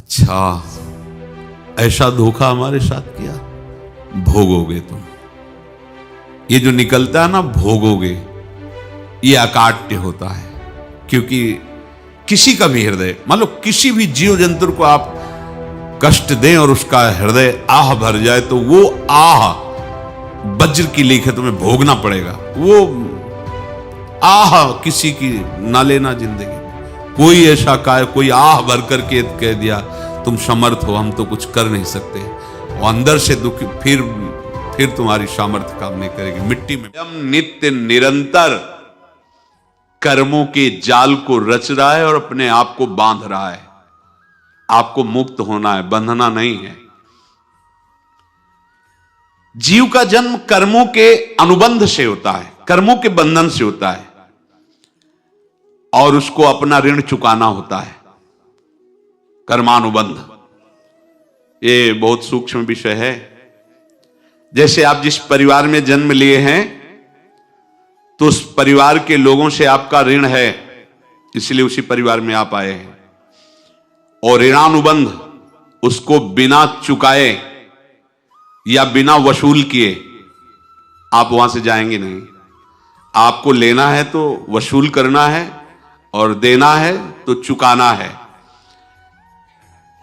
अच्छा, ऐसा धोखा हमारे साथ किया, भोगोगे तुम। ये जो निकलता है ना भोगोगे, ये अकाट्य होता है। क्योंकि किसी का भी हृदय, मान लो किसी भी जीव जंतु को आप कष्ट दें और उसका हृदय आह भर जाए, तो वो आह वज्र की लेख है, तुम्हें भोगना पड़ेगा। वो आह किसी की ना लेना जिंदगी। कोई ऐसा कोई आह भर करके कह दिया तुम समर्थ हो, हम तो कुछ कर नहीं सकते, और अंदर से दुखी, फिर तुम्हारी सामर्थ्य काम नहीं करेगी। मिट्टी में नित्य निरंतर कर्मों के जाल को रच रहा है और अपने आप को बांध रहा है। आपको मुक्त होना है, बंधना नहीं है। जीव का जन्म कर्मों के अनुबंध से होता है, कर्मों के बंधन से होता है, और उसको अपना ऋण चुकाना होता है। कर्मानुबंध ये बहुत सूक्ष्म विषय है। जैसे आप जिस परिवार में जन्म लिए हैं, तो उस परिवार के लोगों से आपका ऋण है, इसलिए उसी परिवार में आप आए हैं। और ऋणानुबंध, उसको बिना चुकाए या बिना वसूल किए आप वहां से जाएंगे नहीं। आपको लेना है तो वसूल करना है, और देना है तो चुकाना है।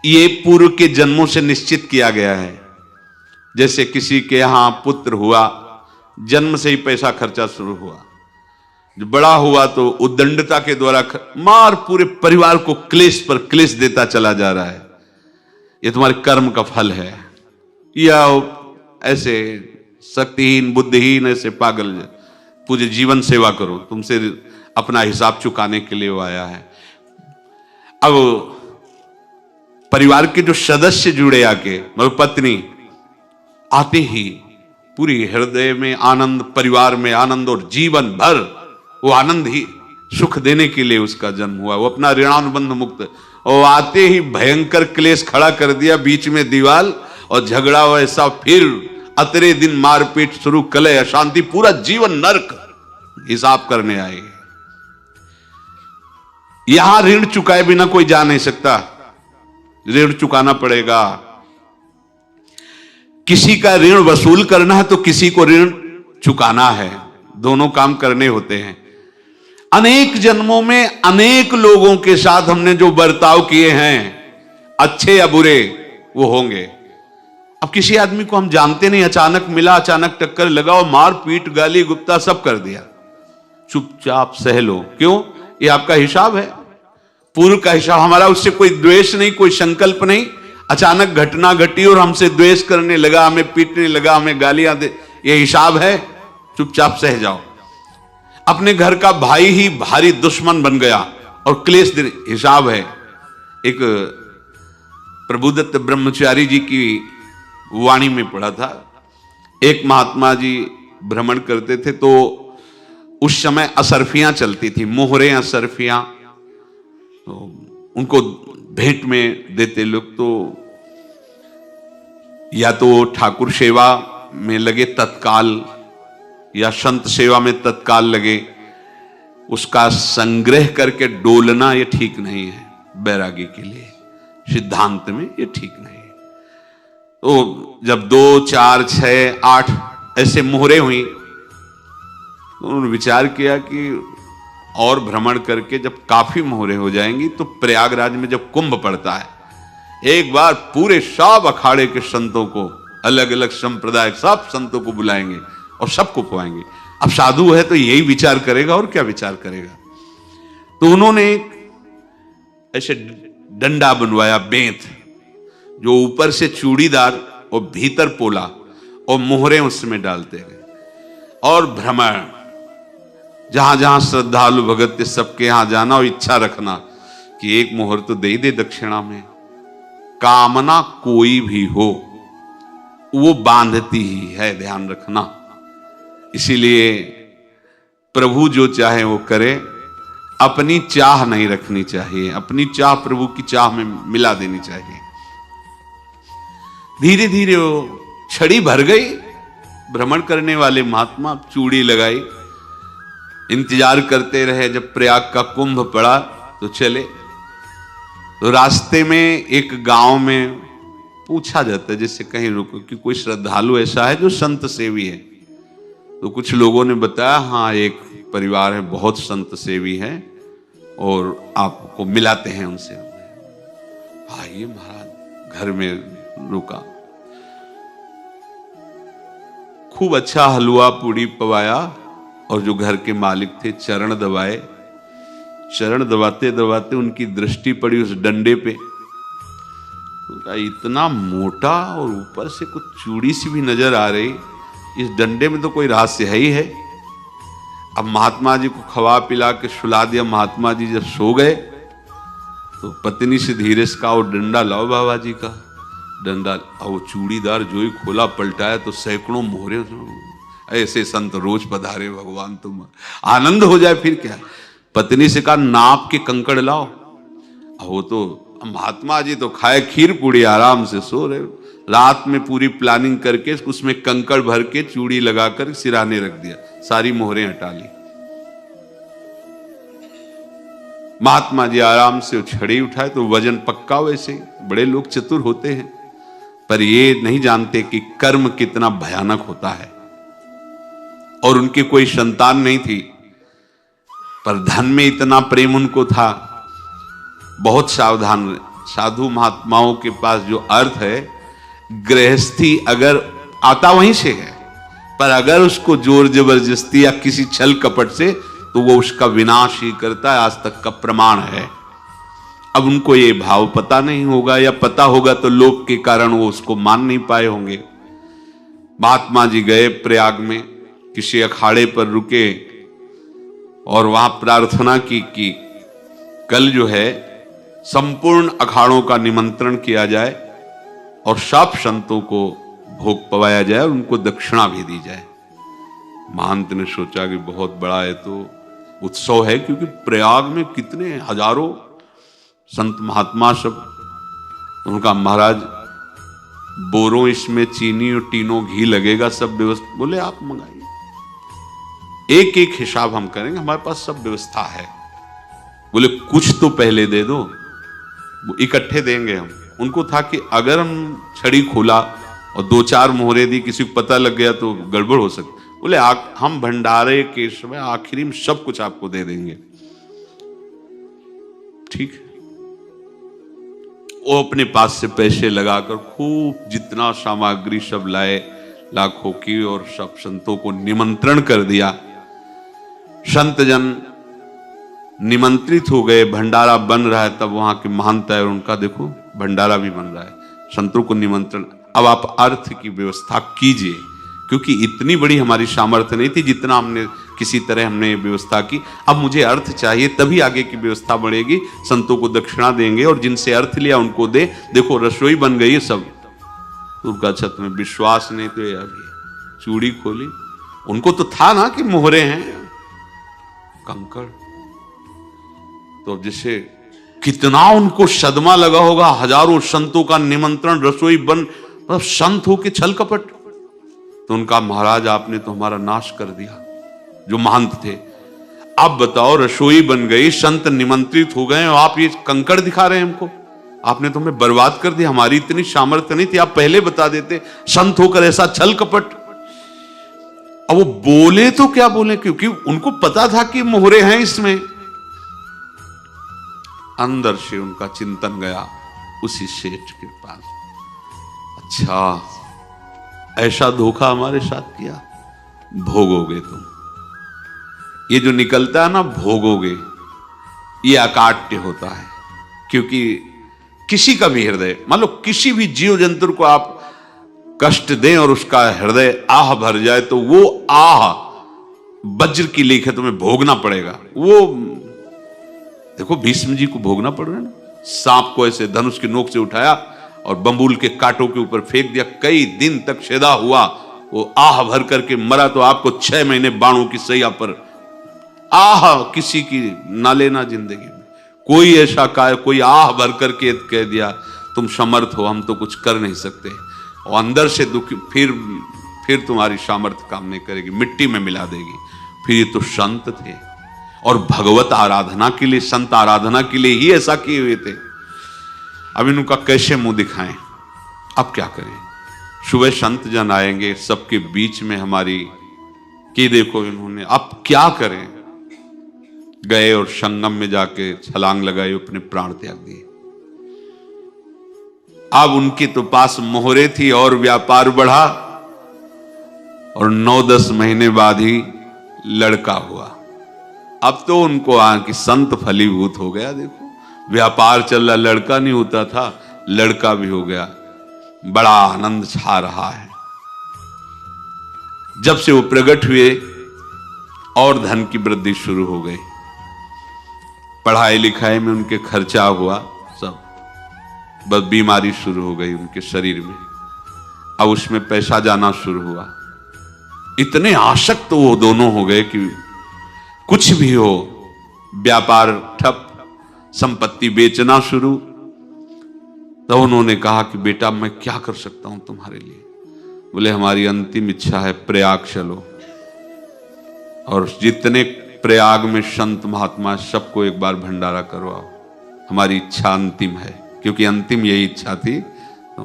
ये पूर्व के जन्मों से निश्चित किया गया है। जैसे किसी के यहां पुत्र हुआ, जन्म से ही पैसा खर्चा शुरू हुआ, जो बड़ा हुआ तो उद्दंडता के द्वारा मार पूरे परिवार को क्लेश पर क्लेश देता चला जा रहा है। ये तुम्हारे कर्म का फल है। या ऐसे शक्तिहीन बुद्धिहीन ऐसे पागल पूरे जीवन सेवा करो, तुमसे अपना हिसाब चुकाने के लिए वो आया है। अब परिवार के जो सदस्य जुड़े आके, मतलब पत्नी आते ही पूरी हृदय में आनंद, परिवार में आनंद, और जीवन भर वो आनंद ही सुख देने के लिए उसका जन्म हुआ। वो अपना ऋणानुबंध मुक्त, और आते ही भयंकर क्लेश खड़ा कर दिया, बीच में दीवार और झगड़ा वैसा, फिर अतरे दिन मारपीट शुरू, कलह अशांति, पूरा जीवन नरक हिसाब करने आए। यहां ऋण चुकाए बिना कोई जा नहीं सकता, ऋण चुकाना पड़ेगा। किसी का ऋण वसूल करना है तो किसी को ऋण चुकाना है, दोनों काम करने होते हैं। अनेक जन्मों में अनेक लोगों के साथ हमने जो बर्ताव किए हैं, अच्छे या बुरे, वो होंगे। अब किसी आदमी को हम जानते नहीं, अचानक मिला, अचानक टक्कर लगा और मार पीट गाली गुप्ता सब कर दिया, चुपचाप सह लो। क्यों? ये आपका हिसाब है, पूर्व का हिसाब। हमारा उससे कोई द्वेष नहीं, कोई संकल्प नहीं। अचानक घटना घटी और हमसे द्वेष करने लगा, हमें पीटने लगा, हमें गालियां दे, ये हिसाब है, चुपचाप सह जाओ। अपने घर का भाई ही भारी दुश्मन बन गया और क्लेश, हिसाब है। एक प्रभुदत्त ब्रह्मचारी जी की वाणी में पढ़ा था, एक महात्मा जी भ्रमण करते थे, तो उस समय असरफियां चलती थी, मोहरे असरफियां, तो उनको भेंट में देते लोग। तो या तो ठाकुर सेवा में लगे तत्काल, या संत सेवा में तत्काल लगे, उसका संग्रह करके डोलना ये ठीक नहीं है बैरागी के लिए, सिद्धांत में ये ठीक नहीं है। तो जब 2, 4, 6, 8 ऐसे मोहरे हुई, तो उन्होंने विचार किया कि और भ्रमण करके जब काफी मोहरे हो जाएंगी, तो प्रयागराज में जब कुंभ पड़ता है, एक बार पूरे सब अखाड़े के संतों को, अलग अलग संप्रदाय सब संतों को बुलाएंगे और सबको खुआएंगे। अब साधु है तो यही विचार करेगा, और क्या विचार करेगा। तो उन्होंने ऐसे डंडा बनवाया, बेंत, जो ऊपर से चूड़ीदार और भीतर पोला, और मोहरे उसमें डालते गए, और भ्रमण, जहां जहां श्रद्धालु भगत सबके यहां जाना और इच्छा रखना कि एक मोहर तो दे दे दक्षिणा में। कामना कोई भी हो वो बांधती ही है, ध्यान रखना। इसीलिए प्रभु जो चाहे वो करे, अपनी चाह नहीं रखनी चाहिए, अपनी चाह प्रभु की चाह में मिला देनी चाहिए। धीरे धीरे वो छड़ी भर गई, भ्रमण करने वाले महात्मा चूड़ी लगाई, इंतजार करते रहे। जब प्रयाग का कुंभ पड़ा तो चले। तो रास्ते में एक गांव में पूछा जाता है, जैसे कहीं रुको कि कोई श्रद्धालु ऐसा है जो संत सेवी है। तो कुछ लोगों ने बताया हाँ एक परिवार है बहुत संत सेवी है और आपको मिलाते हैं उनसे। आइए महाराज, घर में रुका, खूब अच्छा हलवा पूड़ी पवाया और जो घर के मालिक थे चरण दबाए। चरण दबाते दबाते उनकी दृष्टि पड़ी उस डंडे पे, तो इतना मोटा और ऊपर से कुछ चूड़ी सी भी नजर आ रही, इस डंडे में तो कोई रहस्य है ही है। अब महात्मा जी को खवा पिला के सुला दिया। महात्मा जी जब सो गए तो पत्नी से धीरे से कहा वो डंडा लाओ बाबा जी का डंडा। और वो चूड़ीदार जो ही खोला पलटाया तो सैकड़ों मोहरे। ऐसे संत रोज पधारे भगवान, तुम आनंद हो जाए फिर क्या। पत्नी से कहा नाप के कंकड़ लाओ। वो तो महात्मा जी तो खाए खीर पूड़ी आराम से सो रहे। रात में पूरी प्लानिंग करके उसमें कंकड़ भर के चूड़ी लगाकर सिराने रख दिया, सारी मोहरें हटा ली। महात्मा जी आराम से छड़ी उठाए तो वजन पक्का। वैसे बड़े लोग चतुर होते हैं पर ये नहीं जानते कि कर्म कितना भयानक होता है। और उनकी कोई संतान नहीं थी पर धन में इतना प्रेम उनको था। बहुत सावधान रहे। साधु महात्माओं के पास जो अर्थ है, गृहस्थी अगर आता वहीं से है, पर अगर उसको जोर जबरदस्ती या किसी छल कपट से, तो वो उसका विनाश ही करता है। आज तक का प्रमाण है। अब उनको ये भाव पता नहीं होगा, या पता होगा तो लोभ के कारण वो उसको मान नहीं पाए होंगे। महात्मा जी गए प्रयाग में, किसी अखाड़े पर रुके और वहां प्रार्थना की कि कल जो है संपूर्ण अखाड़ों का निमंत्रण किया जाए और सब संतों को भोग पवाया जाए और उनको दक्षिणा भी दी जाए। महंत ने सोचा कि बहुत बड़ा है तो उत्सव है, क्योंकि प्रयाग में कितने हजारों संत महात्मा सब। उनका महाराज बोरों इसमें चीनी और टीनों घी लगेगा, सब व्यवस्था। बोले आप मंगाइए, एक एक हिसाब हम करेंगे, हमारे पास सब व्यवस्था है। बोले कुछ तो पहले दे दो, वो इकट्ठे देंगे हम। उनको था कि अगर हम छड़ी खोला और दो चार मोहरे दी, किसी को पता लग गया तो गड़बड़ हो सकती। बोले हम भंडारे के समय आखिरी में सब कुछ आपको दे देंगे। ठीक है। वो अपने पास से पैसे लगाकर खूब जितना सामग्री सब लाए लाखों की, और सब संतों को निमंत्रण कर दिया। संत जन निमंत्रित हो गए, भंडारा बन रहा है। तब वहां के महंत है और उनका देखो भंडारा भी बन रहा है, संतों को निमंत्रण। अब आप अर्थ की व्यवस्था कीजिए, क्योंकि इतनी बड़ी हमारी सामर्थ्य नहीं थी जितना हमने किसी तरह हमने व्यवस्था की। अब मुझे अर्थ चाहिए, तभी आगे की व्यवस्था बढ़ेगी। संतों को दक्षिणा देंगे और जिनसे अर्थ लिया उनको दे। देखो रसोई बन गई है सब। दुर्गा छत में विश्वास नहीं तो अभी चूड़ी खोली। उनको तो था ना कि मोहरे हैं कंकड़। तो जैसे कितना उनको सदमा लगा होगा। हजारों संतों का निमंत्रण, रसोई बन, मतलब संत हो के छल कपट। तो उनका महाराज आपने तो हमारा नाश कर दिया, जो महंत थे। आप बताओ रसोई बन गई, संत निमंत्रित हो गए और आप ये कंकड़ दिखा रहे हैं हमको। आपने तो हमें बर्बाद कर दिया। हमारी इतनी सामर्थ्य नहीं थी, आप पहले बता देते। संत होकर ऐसा छल कपट। अब वो बोले तो क्या बोले, क्योंकि उनको पता था कि मोहरे हैं इसमें। अंदर से उनका चिंतन गया उसी सेठ के पास। अच्छा ऐसा धोखा हमारे साथ किया, भोगोगे तुम। ये जो निकलता है ना भोगोगे, ये अकाट्य होता है। क्योंकि किसी का भी हृदय, मान लो किसी भी जीव जंतु को आप कष्ट दें और उसका हृदय आह भर जाए, तो वो आह वज्र की लेख है, तुम्हें भोगना पड़ेगा। वो देखो भीष्म जी को भोगना पड़ रहा है ना। सांप को ऐसे धनुष की नोक से उठाया और बंबूल के कांटों के ऊपर फेंक दिया। कई दिन तक छेदा हुआ, वो आह भर करके मरा। तो आपको 6 महीने बाणों की सैया पर आह किसी की ना लेना जिंदगी में। कोई ऐसा कोई आह भर करके कह दिया तुम समर्थ हो, हम तो कुछ कर नहीं सकते। और अंदर से दुखी, फिर तुम्हारी सामर्थ्य काम नहीं करेगी, मिट्टी में मिला देगी। फिर ये तो संत थे और भगवत आराधना के लिए, संत आराधना के लिए ही ऐसा किए हुए थे। अब इनका कैसे मुंह दिखाएं, अब क्या करें। सुबह संत जन आएंगे, सबके बीच में हमारी कि देखो इन्होंने, अब क्या करें। गए और संगम में जाके छलांग लगाई, अपने प्राण त्याग दिए। अब उनके तो पास मोहरे थी और व्यापार बढ़ा, और 9-10 महीने बाद ही लड़का हुआ। अब तो उनको कि संत फलीभूत हो गया। देखो व्यापार चल रहा, लड़का नहीं होता था, लड़का भी हो गया। बड़ा आनंद छा रहा है। जब से वो प्रकट हुए और धन की वृद्धि शुरू हो गई, पढ़ाई लिखाई में उनके खर्चा हुआ सब, बस बीमारी शुरू हो गई उनके शरीर में। अब उसमें पैसा जाना शुरू हुआ। इतने आसक्त वो दोनों हो गए कि कुछ भी हो, व्यापार ठप, संपत्ति बेचना शुरू। तो उन्होंने कहा कि बेटा मैं क्या कर सकता हूं तुम्हारे लिए। बोले हमारी अंतिम इच्छा है, प्रयाग चलो और जितने प्रयाग में संत महात्मा सबको एक बार भंडारा करवाओ। हमारी इच्छा अंतिम है, क्योंकि अंतिम यही इच्छा थी। तो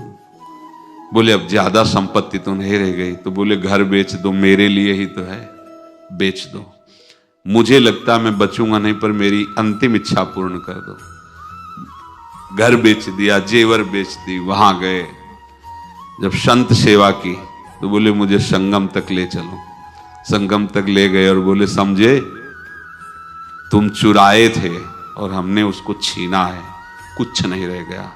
बोले अब ज्यादा संपत्ति तो नहीं रह गई। तो बोले घर बेच दो, मेरे लिए ही तो है, बेच दो। मुझे लगता मैं बचूंगा नहीं, पर मेरी अंतिम इच्छा पूर्ण कर दो। घर बेच दिया, जेवर बेच दी। वहां गए, जब संत सेवा की तो बोले मुझे संगम तक ले चलो। संगम तक ले गए और बोले समझे तुम चुराए थे और हमने उसको छीना है, कुछ नहीं रह गया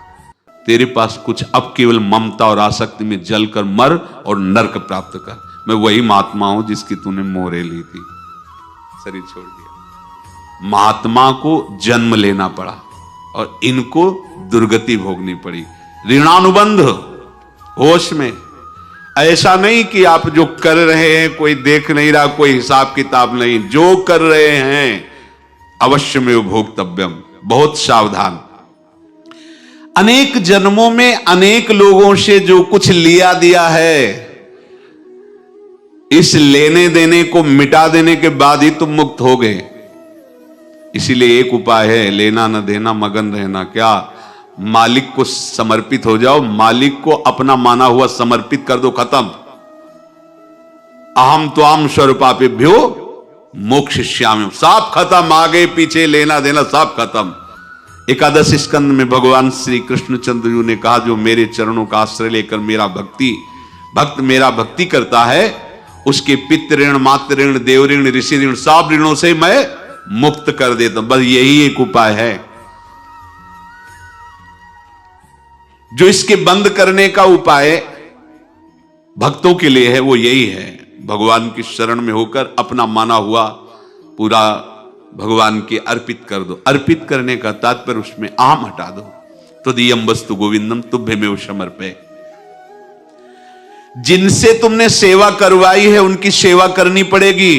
तेरे पास कुछ, अब केवल ममता और आसक्ति में जलकर मर और नरक प्राप्त कर। मैं वही महात्मा हूं जिसकी तूने मोहरे ली थी, शरीर छोड़ दिया। महात्मा को जन्म लेना पड़ा और इनको दुर्गति भोगनी पड़ी। ऋणानुबंध होश में, ऐसा नहीं कि आप जो कर रहे हैं कोई देख नहीं रहा, कोई हिसाब किताब नहीं, जो कर रहे हैं अवश्य में भोक्तव्यम। बहुत सावधान। अनेक जन्मों में अनेक लोगों से जो कुछ लिया दिया है, इस लेने देने को मिटा देने के बाद ही तुम मुक्त हो गए। इसीलिए एक उपाय है, लेना न देना, मगन रहना। क्या? मालिक को समर्पित हो जाओ, मालिक को अपना माना हुआ समर्पित कर दो, खत्म। अहम त्वाम स्वरूपापेभ्यो मोक्षयिष्यामि, सब खत्म। आगे पीछे लेना देना सब खत्म। एकादश स्कंद में भगवान श्री कृष्णचंद्र जी ने कहा जो मेरे चरणों का आश्रय लेकर मेरा भक्त मेरा भक्ति करता है, उसके पितृ ऋण, मातृ ऋण, देव ऋण, ऋषि ऋण, सब ऋणों से मैं मुक्त कर देता हूं। बस यही एक उपाय है जो इसके बंद करने का उपाय भक्तों के लिए है, वो यही है, भगवान की शरण में होकर अपना माना हुआ पूरा भगवान के अर्पित कर दो। अर्पित करने का तात्पर्य उसमें आम हटा दो। तो दियम वस्तु गोविंदम तुभ्यमेव समर्पये। जिनसे तुमने सेवा करवाई है उनकी सेवा करनी पड़ेगी,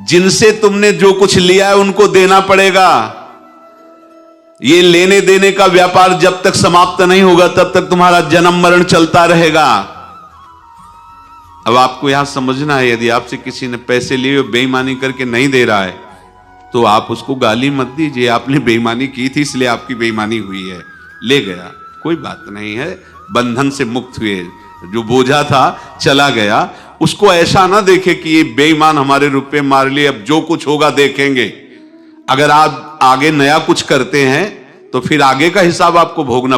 जिनसे तुमने जो कुछ लिया है उनको देना पड़ेगा। ये लेने देने का व्यापार जब तक समाप्त नहीं होगा तब तक तुम्हारा जन्म मरण चलता रहेगा। अब आपको यहां समझना है, यदि आपसे किसी ने पैसे लिए बेईमानी करके नहीं दे रहा है तो आप उसको गाली मत दीजिए, आपने बेईमानी की थी इसलिए आपकी बेईमानी हुई है, ले गया, कोई बात नहीं है, बंधन से मुक्त हुए, जो बोझा था चला गया। उसको ऐसा ना देखे कि ये बेईमान हमारे रुपए मार लिए, अब जो कुछ होगा देखेंगे। अगर आप आगे नया कुछ करते हैं तो फिर आगे का हिसाब आपको भोगना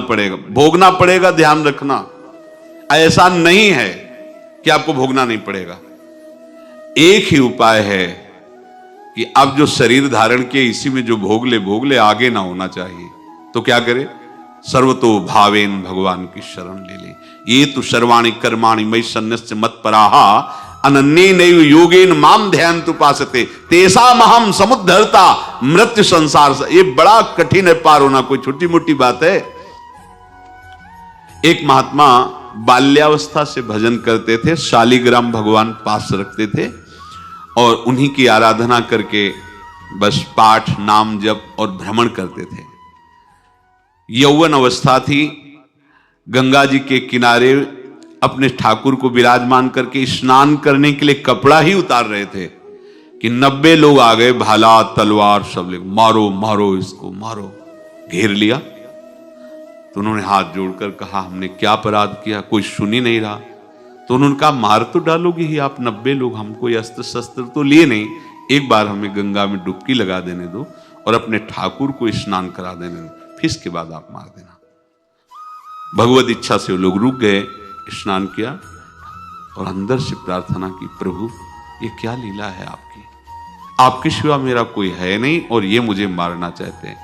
पड़ेगा, ध्यान रखना। ऐसा नहीं है कि आपको भोगना नहीं पड़ेगा। एक ही उपाय है कि अब जो शरीर धारण किए इसी में जो भोग ले, आगे ना होना चाहिए। तो क्या करे? सर्वतो भावेन भगवान की शरण ले ले। ये तो सर्वाणि कर्माणि मयि सन्न्यस्य मत्पराहा अनन्ये नैव योगेन माम ध्यायन्तु उपासते तेषामहं समुद्धर्ता मृत्यु संसार से। ये बड़ा कठिन है पार होना, कोई छोटी मोटी बात है। एक महात्मा बाल्यावस्था से भजन करते थे, शालिग्राम भगवान पास रखते थे और उन्हीं की आराधना करके बस पाठ, नाम, जप और भ्रमण करते थे। यौवन अवस्था थी, गंगा जी के किनारे अपने ठाकुर को विराजमान करके स्नान करने के लिए कपड़ा ही उतार रहे थे कि 90 लोग आ गए, भाला तलवार सब ले, मारो मारो इसको मारो, घेर लिया। तो उन्होंने हाथ जोड़कर कहा, हमने क्या अपराध किया, कोई सुन ही नहीं रहा। तो उन्होंने कहा, मार तो डालोगे ही आप 90 लोग, हम कोई अस्त्र शस्त्र तो लिए नहीं, एक बार हमें गंगा में डुबकी लगा देने दो और अपने ठाकुर को स्नान करा देने दो, फिर इसके बाद आप मार देना। भगवत इच्छा से वो लोग रुक गए, स्नान किया और अंदर से प्रार्थना की, प्रभु ये क्या लीला है आपकी, आपके सिवा मेरा कोई है नहीं और ये मुझे मारना चाहते हैं।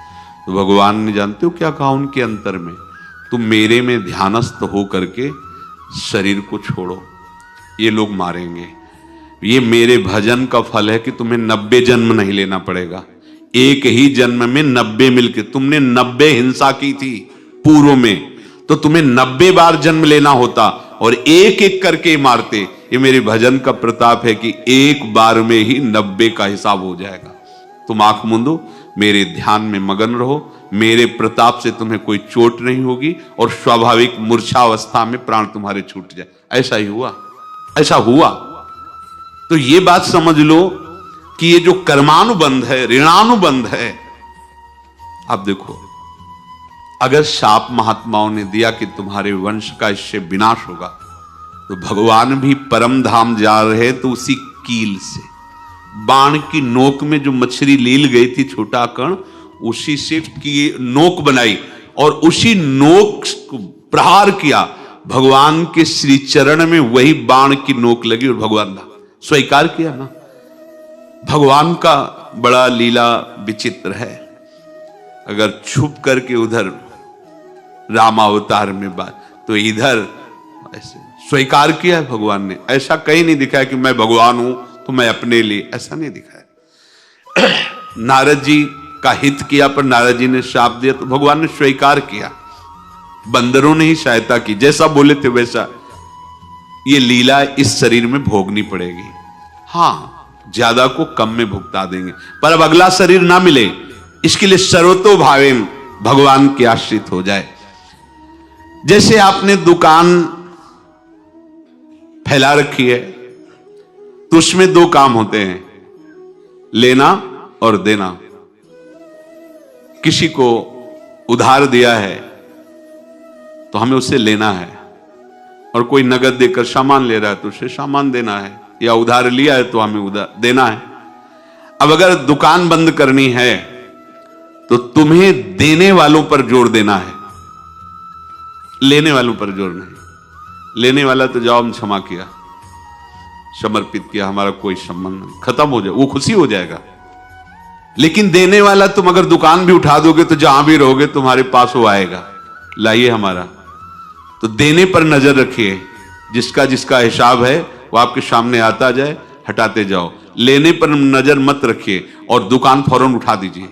तो भगवान ने जानते हो क्या कहा उनके अंतर में, तुम मेरे में ध्यानस्थ हो करके शरीर को छोड़ो, ये लोग मारेंगे। ये मेरे भजन का फल है कि तुम्हें 90 जन्म नहीं लेना पड़ेगा, एक ही जन्म में 90 मिलके, तुमने 90 हिंसा की थी पूर्व में, तो तुम्हें 90 बार जन्म लेना होता और एक एक करके मारते। ये मेरे भजन का प्रताप है कि एक बार में ही 90 का हिसाब हो जाएगा। तुम आंख मूंदो, मेरे ध्यान में मगन रहो, मेरे प्रताप से तुम्हें कोई चोट नहीं होगी और स्वाभाविक मूर्छावस्था में प्राण तुम्हारे छूट जाए। ऐसा ही हुआ, ऐसा हुआ। तो ये बात समझ लो कि ये जो कर्मानुबंध है, ऋणानुबंध है। अब देखो, अगर शाप महात्माओं ने दिया कि तुम्हारे वंश का इससे विनाश होगा, तो भगवान भी परम धाम जा रहे तो उसी कील से, बाण की नोक में जो मछली लील गई थी छोटा कण, उसी से की नोक बनाई और उसी नोक को प्रहार किया। भगवान के श्री चरण में वही बाण की नोक लगी और भगवान ने स्वीकार किया ना। भगवान का बड़ा लीला विचित्र है। अगर छुप करके उधर रामावतार में बात, तो इधर ऐसे स्वीकार किया है भगवान ने। ऐसा कहीं नहीं दिखाया कि मैं भगवान हूं तो मैं अपने लिए, ऐसा नहीं दिखाया। नारद जी का हित किया पर नारद जी ने शाप दिया तो भगवान ने स्वीकार किया। बंदरों ने ही सहायता की, जैसा बोले थे वैसा। ये लीला इस शरीर में भोगनी पड़ेगी। हां, ज्यादा को कम में भुगता देंगे, पर अब अगला शरीर ना मिले, इसके लिए सर्वतो भावेन भगवान के आश्रित हो जाए। जैसे आपने दुकान फैला रखी है तो उसमें दो काम होते हैं, लेना और देना। किसी को उधार दिया है तो हमें उसे लेना है, और कोई नगद देकर सामान ले रहा है तो उसे सामान देना है, या उधार लिया है तो हमें उधार देना है। अब अगर दुकान बंद करनी है तो तुम्हें देने वालों पर जोर देना है, लेने वालों पर जोर नहीं। लेने वाला तो जाओ हम क्षमा किया, समर्पित किया, हमारा कोई संबंध नहीं, खत्म हो जाए, वो खुशी हो जाएगा। लेकिन देने वाला तुम अगर दुकान भी उठा दोगे तो जहां भी रहोगे तुम्हारे पास वो आएगा, लाइए हमारा। तो देने पर नजर रखिए, जिसका जिसका हिसाब है वो आपके सामने आता जाए, हटाते जाओ। लेने पर नजर मत रखिए और दुकान फौरन उठा दीजिए,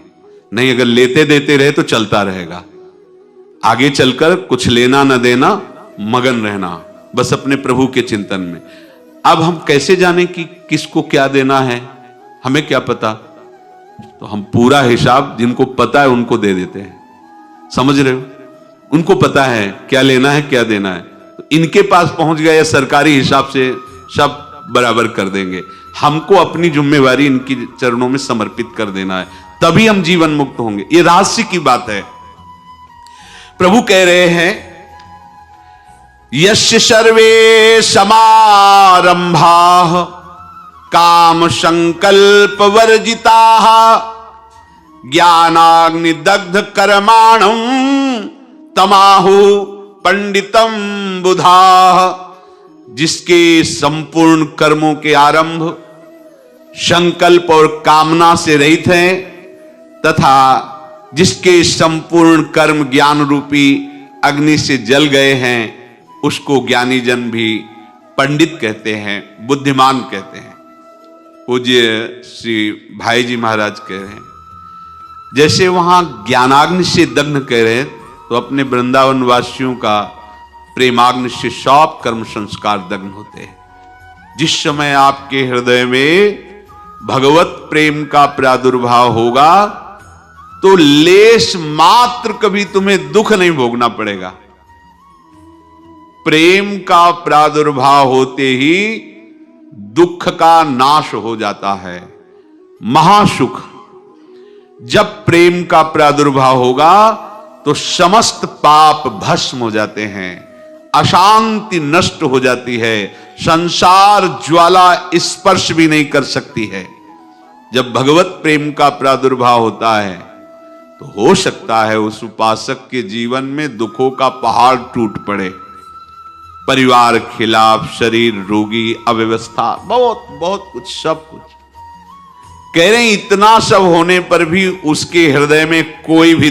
नहीं अगर लेते देते रहे तो चलता रहेगा। आगे चलकर कुछ लेना न देना, मगन रहना बस अपने प्रभु के चिंतन में। अब हम कैसे जाने कि किसको क्या देना है, हमें क्या पता। तो हम पूरा हिसाब जिनको पता है उनको दे देते हैं, समझ रहे हो, उनको पता है क्या लेना है क्या देना है, तो इनके पास पहुंच गए, सरकारी हिसाब से सब बराबर कर देंगे। हमको अपनी जिम्मेवारी इनकी चरणों में समर्पित कर देना है, तभी हम जीवन मुक्त होंगे। ये रहस्य की बात है। प्रभु कह रहे हैं, यस्य सर्वे समारंभाः काम संकल्प वर्जिताः ज्ञानाग्नि दग्ध कर्माणं तमाहु पंडितम बुधाः। जिसके संपूर्ण कर्मों के आरंभ संकल्प और कामना से रहित हैं, तथा जिसके संपूर्ण कर्म ज्ञान रूपी अग्नि से जल गए हैं, उसको ज्ञानी जन भी पंडित कहते हैं, बुद्धिमान कहते हैं। पूज्य श्री भाई जी महाराज कह रहे हैं, जैसे वहां ज्ञानाग्नि से दग्ध कह रहे हैं, तो अपने वृंदावन वासियों का प्रेमाग्नि से सब कर्म संस्कार दग्ध होते हैं। जिस समय आपके हृदय में भगवत प्रेम का प्रादुर्भाव होगा तो लेश मात्र कभी तुम्हें दुख नहीं भोगना पड़ेगा। प्रेम का प्रादुर्भाव होते ही दुख का नाश हो जाता है, महासुख। जब प्रेम का प्रादुर्भाव होगा तो समस्त पाप भस्म हो जाते हैं, अशांति नष्ट हो जाती है, संसार ज्वाला स्पर्श भी नहीं कर सकती है। जब भगवत प्रेम का प्रादुर्भाव होता है तो हो सकता है उस उपासक के जीवन में दुखों का पहाड़ टूट पड़े, परिवार खिलाफ, शरीर रोगी, अव्यवस्था, बहुत बहुत कुछ, सब कुछ। कह रहे हैं इतना सब होने पर भी उसके हृदय में कोई भी